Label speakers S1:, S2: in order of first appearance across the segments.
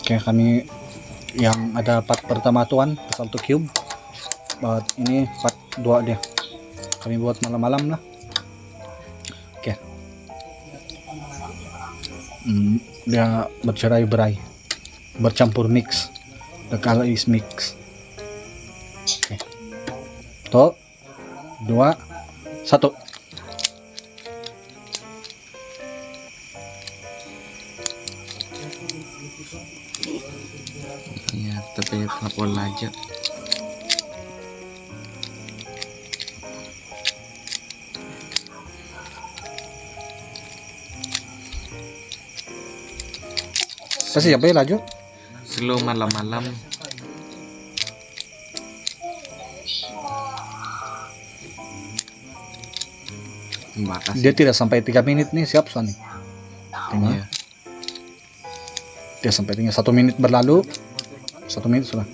S1: Oke, kami yang ada part pertama tuan pasal 2 cube, but ini part 2 dia. Kami buat malam-malam lah. Oke. Dia bercerai-berai, bercampur mix. The color is mix. Oke. 1, 2, 1.
S2: Ya, tapi lapor aja.
S1: Kasih apa ya laju?
S2: Slow malam-malam. Makasih.
S1: Dia tidak sampai 3 menit nih, siap Sony. Tengok.
S2: Iya.
S1: Dia sampai tinggal 1 menit berlalu. 1 menit sudah.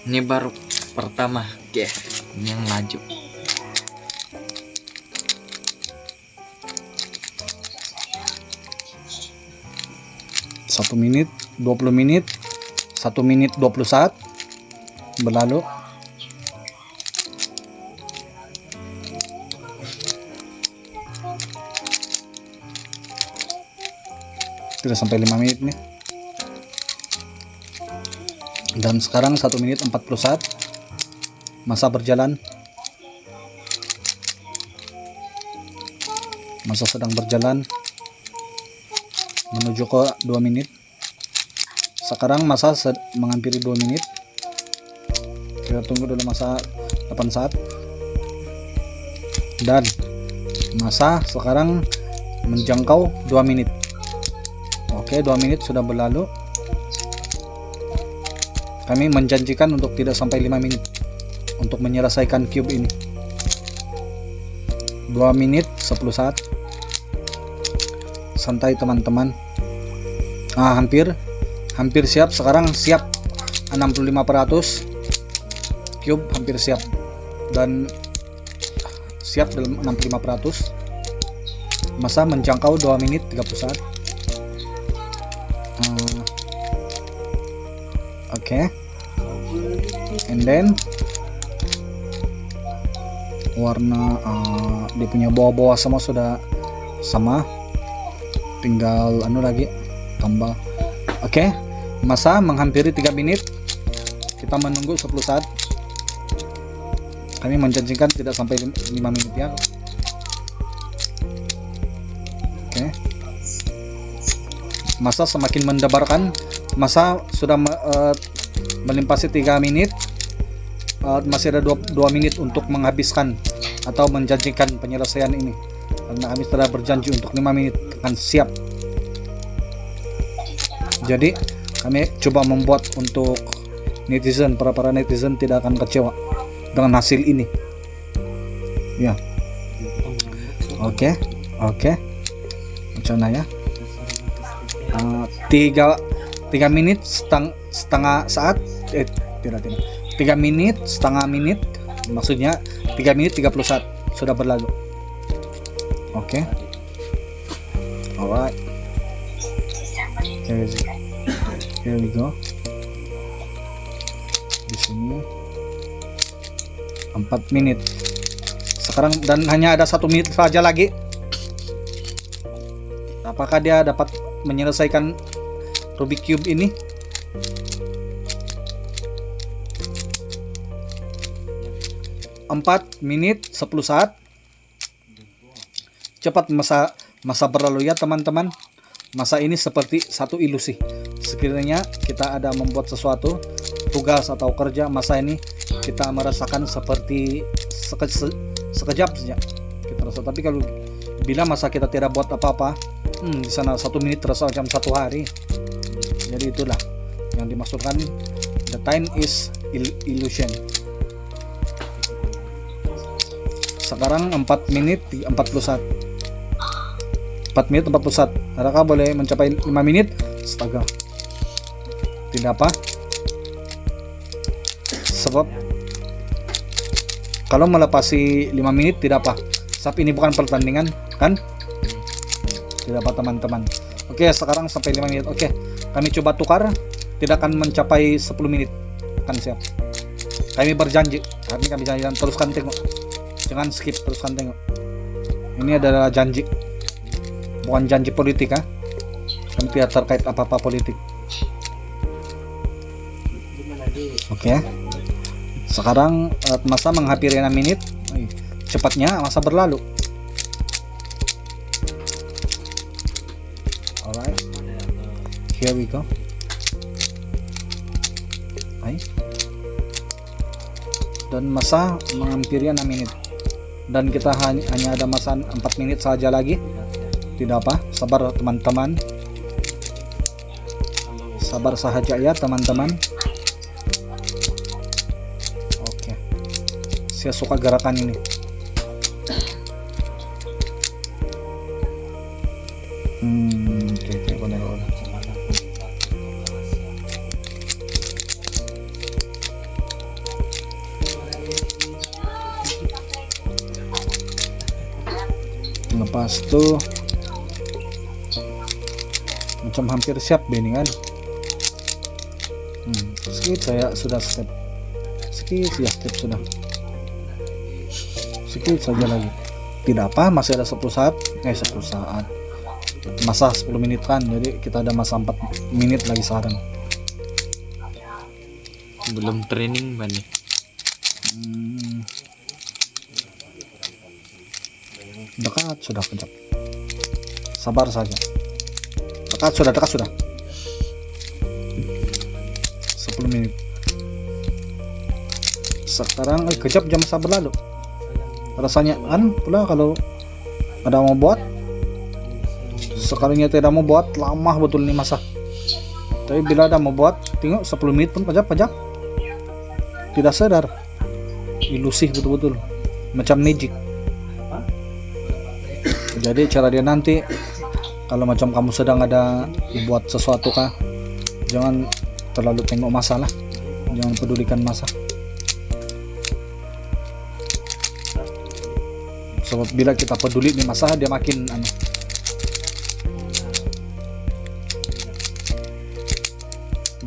S2: Ini baru pertama, ini yang laju.
S1: Satu menit, 20 menit, 1 menit 20 saat berlalu. Tidak sampai 5 menit nih. Dan sekarang 1 menit 40 saat. Masa berjalan. Masa sedang berjalan menuju ke 2 menit. Sekarang masa menghampiri 2 menit. Kita tunggu dulu masa 8 saat. Dan masa sekarang menjangkau 2 menit. Oke, 2 menit sudah berlalu. Kami menjanjikan untuk tidak sampai 5 menit untuk menyelesaikan cube ini. 2 menit 10 saat. Santai teman-teman. Hampir siap. Sekarang siap 65%. Cube hampir siap. Dan siap dalam 65%. Masa menjangkau 2 menit 30 saat. Oke. And then warna dia punya bawah-bawah semua sudah sama, tinggal lagi tambah. Oke. Masa menghampiri 3 menit. Kita menunggu 10 saat. Kami menjanjikan tidak sampai 5 menit ya. Oke. Masa semakin mendebarkan. Masa sudah melimpasi 3 menit. Masih ada 2 menit untuk menghabiskan atau menjanjikan penyelesaian ini, karena kami telah berjanji untuk 5 menit akan siap. Jadi kami coba membuat untuk netizen, para netizen tidak akan kecewa dengan hasil ini ya. Oke. Macam mana ya? 3 menit setengah saat, tidak 3 menit setengah menit, maksudnya 3 menit 30 saat sudah berlalu. Oke. Alright, here we go. Di sini 4 menit sekarang, dan hanya ada 1 menit saja lagi. Apakah dia dapat menyelesaikan Rubik Cube ini? Empat menit 10 saat. Cepat masa berlalu ya teman-teman. Masa ini seperti satu ilusi. Sekiranya kita ada membuat sesuatu, tugas atau kerja, masa ini kita merasakan seperti sekejap saja kita rasa. Tapi kalau bila masa kita tidak buat apa-apa, di sana 1 menit terasa macam 1 hari. Jadi itulah yang dimaksudkan the time is illusion. Sekarang 4 menit 40 saat. 4 menit 40 saat. Adakah boleh mencapai 5 menit? Astaga. Tidak apa. Sebab kalau melepasi 5 menit tidak apa. Sebab ini bukan pertandingan, kan? Tidak apa teman-teman. Oke, sekarang sampai 5 menit. Oke, kami coba tukar. Tidak akan mencapai 10 menit. Akan siap. Kami berjanji. Kami janji, dan teruskan tengok. Jangan skip, teruskan tengok. Ini adalah janji. Bukan janji politik, ha? Kami tidak terkait apa-apa politik. Oke. Sekarang masa menghampiri 6 menit. Cepatnya masa berlalu. Alright. Here we go. Dan masa menghampiri 6 menit. Dan kita hanya ada masa 4 menit saja lagi. Tidak apa, sabar teman-teman. Sabar sahaja ya teman-teman. Oke. Saya suka gerakan ini. Oke, boleh. Lepas tuh macam hampir siap ini kan. Sedikit saya sudah step. Sedikit ya step sudah. Sedikit saja lagi. Tidak apa, masih ada 10 saat. 10 saat. Masa 10 menit kan. Jadi kita ada masa 4 menit lagi sekarang.
S2: Belum training Bani.
S1: Dekat sudah, kejap. Sabar saja. Dekat sudah. 10 menit. Sekarang kejap jam masa berlalu. Rasanya kan pula kalau ada mau buat, sekalinya tidak mau buat, lama betul nih masa. Tapi bila ada mau buat, tengok 10 menit pun pajak. Tidak sadar. Ilusi betul-betul. Macam magic. Jadi cara dia nanti, kalau macam kamu sedang ada buat sesuatu kah, jangan terlalu tengok masalah, jangan pedulikan masa. Sebab bila kita peduli nih masa, dia makin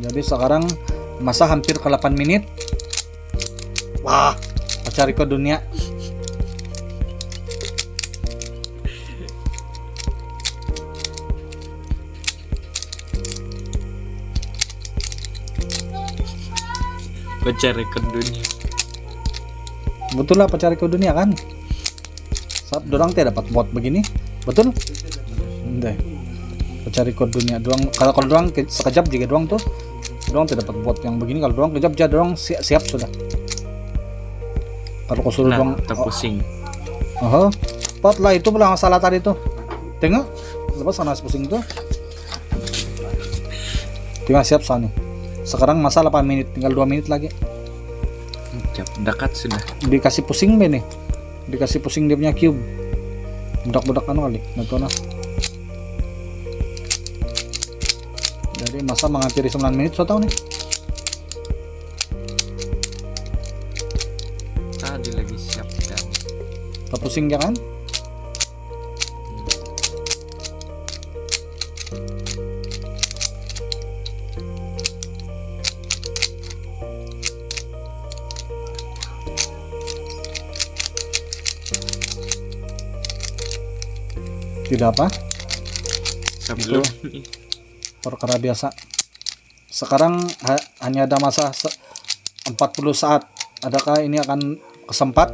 S1: Jadi sekarang masa hampir ke 8 menit. Wah, cari ke dunia.
S2: Baca rekor dunia.
S1: Betul lah, pecah rekor dunia kan. Saat dorang tidak dapat buat begini, betul? Deh, pecah rekor dunia. Kalau dorang sekejap juga dorang tidak dapat buat yang begini. Kalau dorang kejap aja dorang siap sudah. Kalau kau suruh dorang
S2: terpusing.
S1: Pot lah, itu pula masalah tadi tuh. Tengok, lepas sana pusing tuh. Tinggal siap sana. Sekarang masa 8 menit, tinggal 2 menit lagi.
S2: Dekat sudah.
S1: Dikasih pusing be nih. Dikasih pusing dia punya cube. Budak-budak kali. Nah. Jadi masa menghampiri 9 menit, so tahu nih.
S2: Tadi lagi siap kan.
S1: Tak pusing ya kan? Tidak apa?
S2: Sebelum
S1: Perkara biasa. Sekarang hanya ada masa 40 saat. Adakah ini akan kesempat?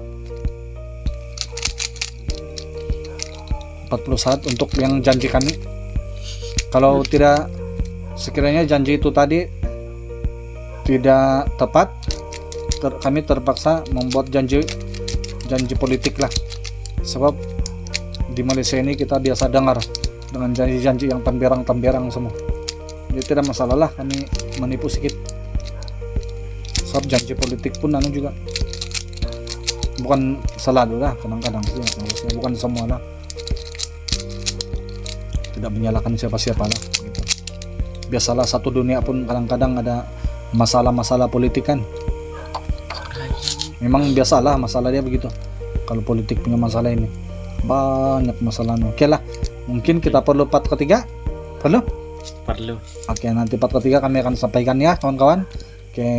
S1: 40 saat untuk yang janji kami. Kalau tidak, sekiranya janji itu tadi tidak tepat, kami terpaksa membuat janji politik lah. Sebab di Malaysia ini kita biasa dengar dengan janji-janji yang tamberang semua. Jadi tidak masalah lah kami menipu sedikit. Sebab janji politik pun juga bukan selalu lah, kadang-kadang sih bukan semua lah. Tidak menyalahkan siapa-siapa lah gitu. Biasalah satu dunia pun kadang-kadang ada masalah-masalah politik kan. Memang biasalah masalah dia begitu. Kalau politik punya masalah ini banyak masalahnya. Oke lah, mungkin kita perlu part ketiga. Perlu?
S2: Perlu.
S1: Oke, nanti part ketiga kami akan sampaikan ya kawan-kawan. Oke.